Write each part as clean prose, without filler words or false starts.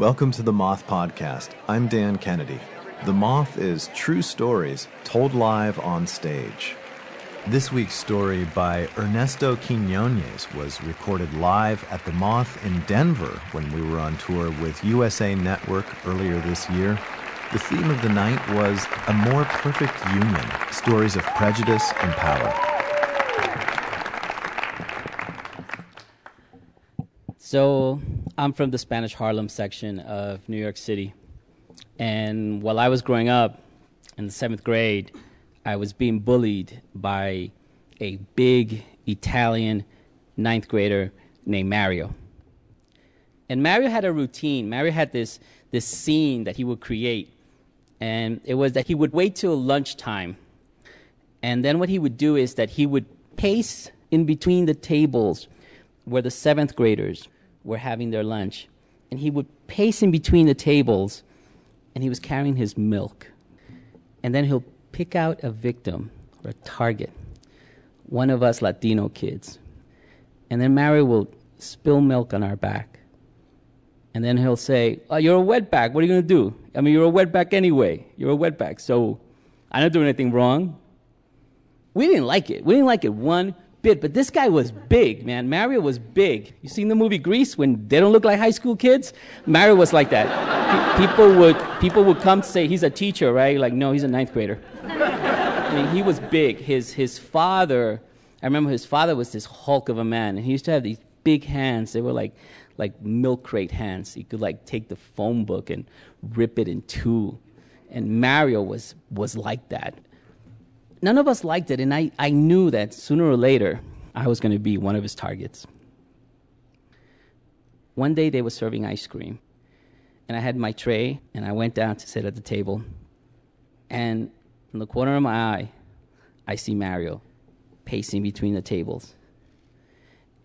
Welcome to the Moth Podcast. I'm Dan Kennedy. The Moth is true stories told live on stage. This week's story by Ernesto Quiñones was recorded live at the Moth in Denver when we were on tour with USA Network earlier this year. The theme of the night was A More Perfect Union, Stories of Prejudice and Power. So I'm from the Spanish Harlem section of New York City. And while I was growing up in the 7th grade, I was being bullied by a big Italian 9th grader named Mario. And Mario had a routine. Mario had this scene that he would create. And it was that he would wait till lunchtime. And then what he would do is that he would pace in between the tables where the 7th graders were having their lunch. And he would pace in between the tables, and he was carrying his milk. And then he'll pick out a victim or a target, one of us Latino kids. And then Mario will spill milk on our back. And then he'll say, "Oh, you're a wetback. What are you going to do? I mean, you're a wetback anyway. You're a wetback. So I don't do anything wrong." We didn't like it. We didn't like it one bit. But this guy was big, man. Mario was big. You seen the movie Grease when they don't look like high school kids? Mario was like that. People would come to say he's a teacher, right? Like, no, he's a 9th grader. I mean, he was big. His father, I remember his father was this hulk of a man, and he used to have these big hands. They were like milk crate hands. He could like take the phone book and rip it in two. And Mario was like that. None of us liked it, and I knew that sooner or later I was going to be one of his targets. One day they were serving ice cream, and I had my tray, and I went down to sit at the table. And in the corner of my eye, I see Mario pacing between the tables.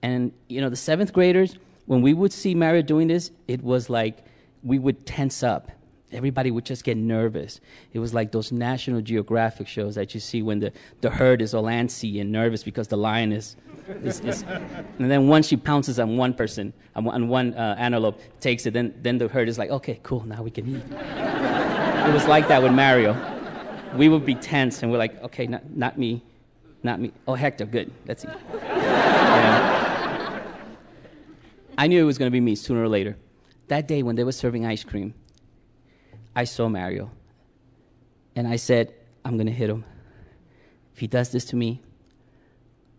And, you know, the 7th graders, when we would see Mario doing this, it was like we would tense up. Everybody would just get nervous. It was like those National Geographic shows that you see when the herd is all antsy and nervous because the lion is and then once she pounces on one person, on one antelope, takes it, then the herd is like, okay, cool, now we can eat. It was like that with Mario. We would be tense, and we're like, okay, not me. Oh, Hector, good, let's eat. And I knew it was going to be me sooner or later. That day when they were serving ice cream, I saw Mario, and I said, I'm going to hit him. If he does this to me,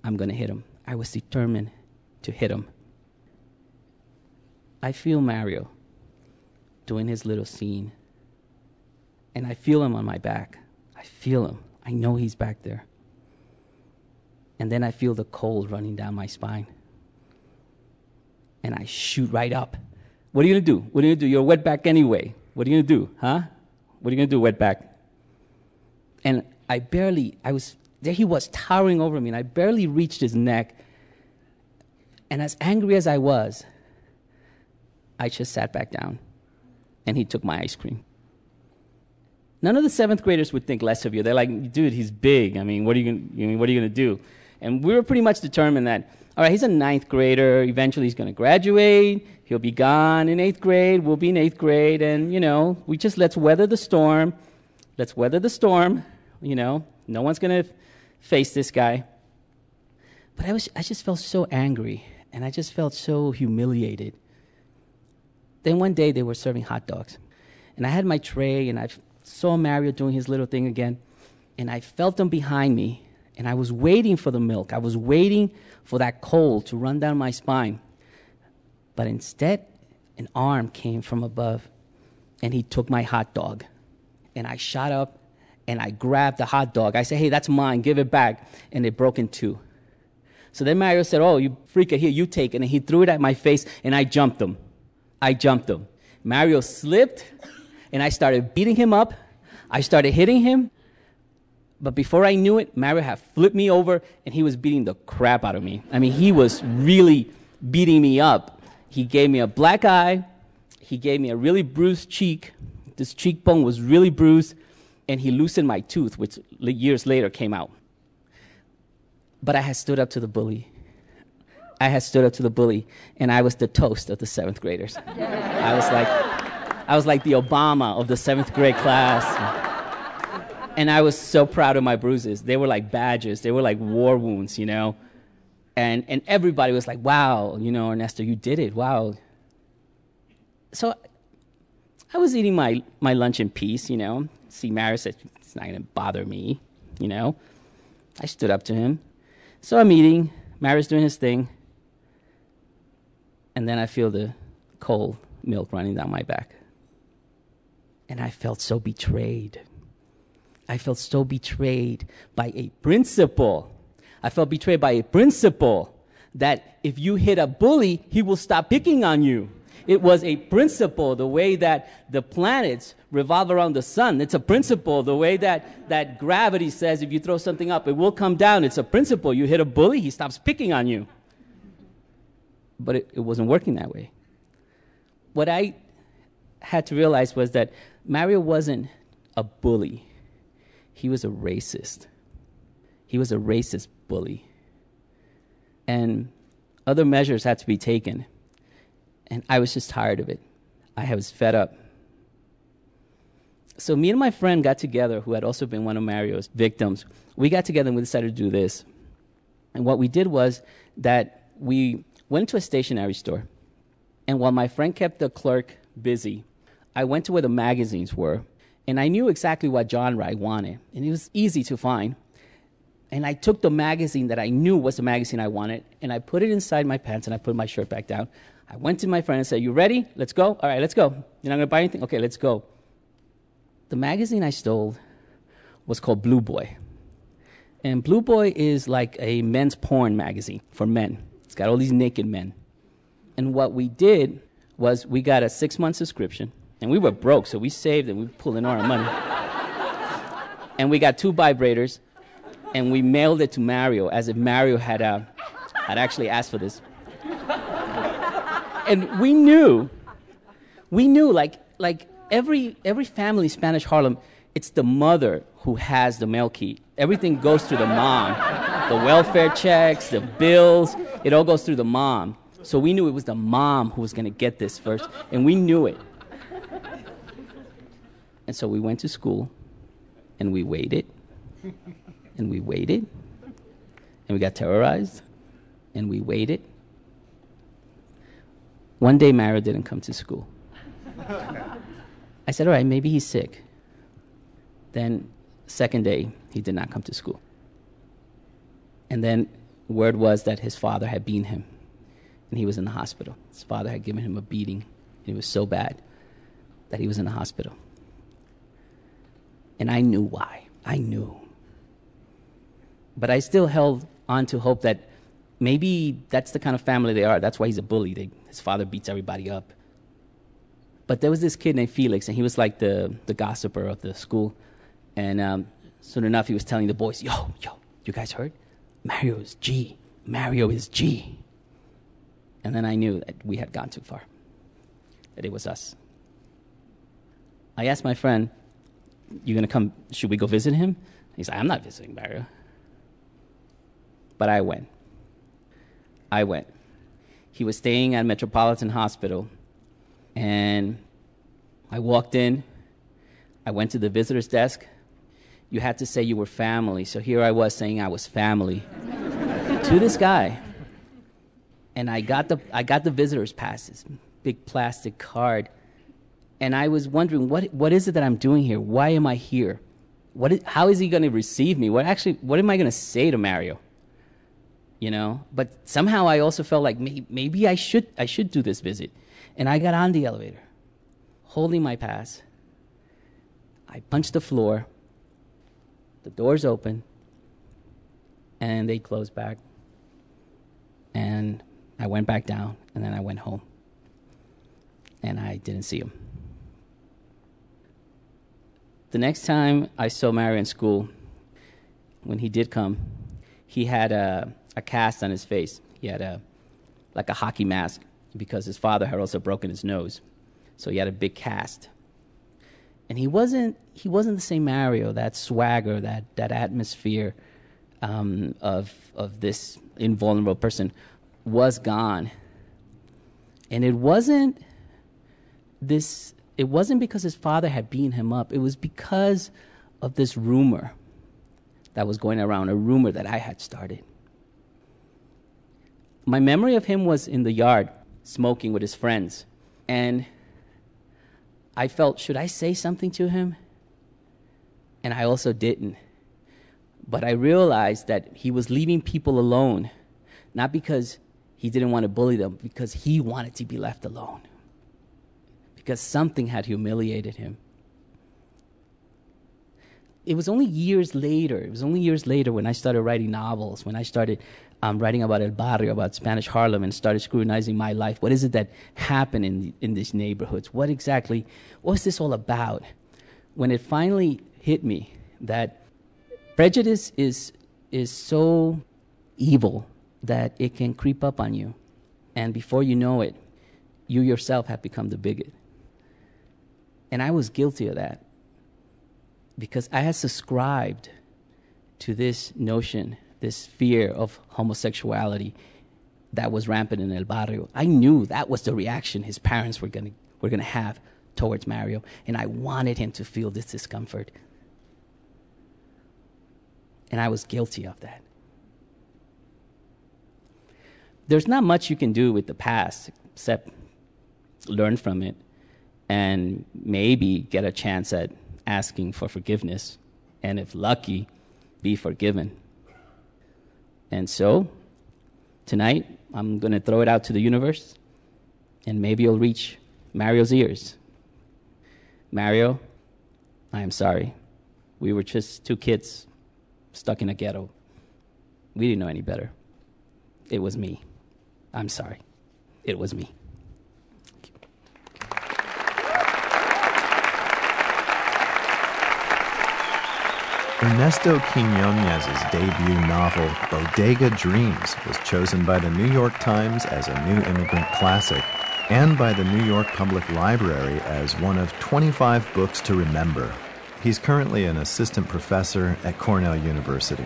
I'm going to hit him. I was determined to hit him. I feel Mario doing his little scene, and I feel him on my back. I feel him. I know he's back there. And then I feel the cold running down my spine, and I shoot right up. What are you going to do? What are you going to do? You're a wetback anyway. What are you going to do, huh? What are you going to do, wetback? And there he was towering over me, and I barely reached his neck. And as angry as I was, I just sat back down, and he took my ice cream. None of the 7th graders would think less of you. They're like, dude, he's big. I mean, what are you going to do? And we were pretty much determined that, all right, he's a 9th grader. Eventually he's going to graduate. He'll be gone in 8th grade. We'll be in 8th grade. And, you know, let's weather the storm. Let's weather the storm. You know, no one's going to face this guy. But I just felt so angry, and I just felt so humiliated. Then one day they were serving hot dogs, and I had my tray, and I saw Mario doing his little thing again, and I felt him behind me, and I was waiting for the milk. I was waiting for that cold to run down my spine. But instead, an arm came from above, and he took my hot dog. And I shot up, and I grabbed the hot dog. I said, hey, that's mine, give it back. And it broke in two. So then Mario said, oh, you freaker, here, you take it. And he threw it at my face, and I jumped him. Mario slipped, and I started beating him up. I started hitting him. But before I knew it, Mario had flipped me over, and he was beating the crap out of me. I mean, he was really beating me up. He gave me a black eye. He gave me a really bruised cheek. This cheekbone was really bruised, and he loosened my tooth, which years later came out. But I had stood up to the bully. I had stood up to the bully, and I was the toast of the 7th graders. I was like the Obama of the 7th grade class. And I was so proud of my bruises. They were like badges. They were like war wounds, And everybody was like, wow, Ernesto, you did it. Wow. So I was eating my lunch in peace, See, Mario said, it's not going to bother me, I stood up to him. So I'm eating. Mario's doing his thing. And then I feel the cold milk running down my back. And I felt so betrayed. I felt so betrayed by a principal. I felt betrayed by a principal that if you hit a bully, he will stop picking on you. It was a principle, the way that the planets revolve around the sun. It's a principle, the way that gravity says if you throw something up, it will come down. It's a principle. You hit a bully, he stops picking on you. But it wasn't working that way. What I had to realize was that Mario wasn't a bully. He was a racist. He was a racist bully. And other measures had to be taken. And I was just tired of it. I was fed up. So me and my friend got together, who had also been one of Mario's victims. We got together and we decided to do this. And what we did was that we went to a stationery store. And while my friend kept the clerk busy, I went to where the magazines were. And I knew exactly what genre I wanted. And it was easy to find. And I took the magazine that I knew was the magazine I wanted, and I put it inside my pants, and I put my shirt back down. I went to my friend and said, you ready? Let's go? All right, let's go. You're not going to buy anything? Okay, let's go. The magazine I stole was called Blue Boy. And Blue Boy is like a men's porn magazine for men. It's got all these naked men. And what we did was we got a 6-month subscription, and we were broke, so we saved and we pulled in all our money. And we got 2 vibrators, and we mailed it to Mario as if Mario had actually asked for this. And we knew like every family in Spanish Harlem, it's the mother who has the mail key. Everything goes through the mom. The welfare checks, the bills, it all goes through the mom. So we knew it was the mom who was going to get this first, and we knew it. And so we went to school, and we waited, and we waited, and we got terrorized, and we waited. One day, Mario didn't come to school. I said, all right, maybe he's sick. Then, second day, he did not come to school. And then, word was that his father had beaten him, and he was in the hospital. His father had given him a beating, and it was so bad that he was in the hospital. And I knew why. I knew. But I still held on to hope that maybe that's the kind of family they are. That's why he's a bully. His father beats everybody up. But there was this kid named Felix, and he was like the gossiper of the school. And soon enough, he was telling the boys, yo, you guys heard? Mario is G. Mario is G. And then I knew that we had gone too far, that it was us. I asked my friend, you going to come, should we go visit him? He's like, I'm not visiting Mario. But I went. He was staying at Metropolitan Hospital, and I walked in. I went to the visitor's desk. You had to say you were family, so here I was saying I was family to this guy. And I got the visitor's passes, big plastic card. And I was wondering, what is it that I'm doing here? Why am I here? How is he going to receive me? What am I going to say to Mario? But somehow I also felt like maybe I should do this visit. And I got on the elevator, holding my pass. I punched the floor. The doors open, and they closed back. And I went back down, and then I went home. And I didn't see him. The next time I saw Mario in school, when he did come, he had a cast on his face. He had like a hockey mask because his father had also broken his nose. So he had a big cast. And he wasn't the same Mario, that swagger, that atmosphere of this invulnerable person was gone. And it wasn't because his father had beaten him up. It was because of this rumor that was going around, a rumor that I had started. My memory of him was in the yard, smoking with his friends. And I felt, should I say something to him? And I also didn't. But I realized that he was leaving people alone, not because he didn't want to bully them, because he wanted to be left alone. Because something had humiliated him. It was only years later when I started writing novels, when I started writing about El Barrio, about Spanish Harlem, and started scrutinizing my life. What is it that happened in these neighborhoods? What was this all about? When it finally hit me that prejudice is so evil that it can creep up on you. And before you know it, you yourself have become the bigot. And I was guilty of that because I had subscribed to this notion, this fear of homosexuality that was rampant in El Barrio. I knew that was the reaction his parents were gonna have towards Mario, and I wanted him to feel this discomfort. And I was guilty of that. There's not much you can do with the past except learn from it and maybe get a chance at asking for forgiveness, and if lucky, be forgiven. And so, tonight, I'm going to throw it out to the universe, and maybe it'll reach Mario's ears. Mario, I am sorry. We were just two kids stuck in a ghetto. We didn't know any better. It was me. I'm sorry. It was me. Ernesto Quiñónez's debut novel, Bodega Dreams, was chosen by the New York Times as a new immigrant classic and by the New York Public Library as one of 25 books to remember. He's currently an assistant professor at Cornell University.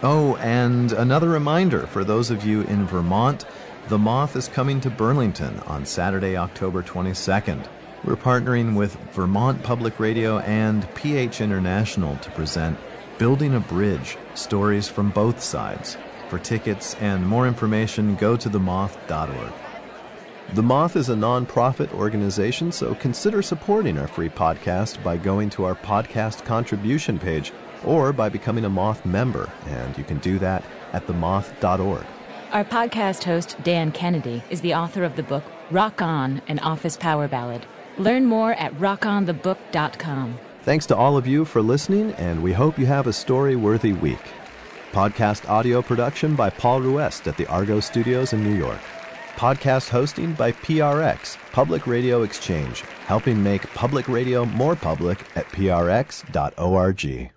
Oh, and another reminder for those of you in Vermont, The Moth is coming to Burlington on Saturday, October 22nd. We're partnering with Vermont Public Radio and PH International to present Building a Bridge, Stories from Both Sides. For tickets and more information, go to themoth.org. The Moth is a non-profit organization, so consider supporting our free podcast by going to our podcast contribution page or by becoming a Moth member, and you can do that at themoth.org. Our podcast host, Dan Kennedy, is the author of the book Rock On, an Office Power Ballad. Learn more at rockonthebook.com. Thanks to all of you for listening, and we hope you have a story-worthy week. Podcast audio production by Paul Ruest at the Argo Studios in New York. Podcast hosting by PRX, Public Radio Exchange, helping make public radio more public at prx.org.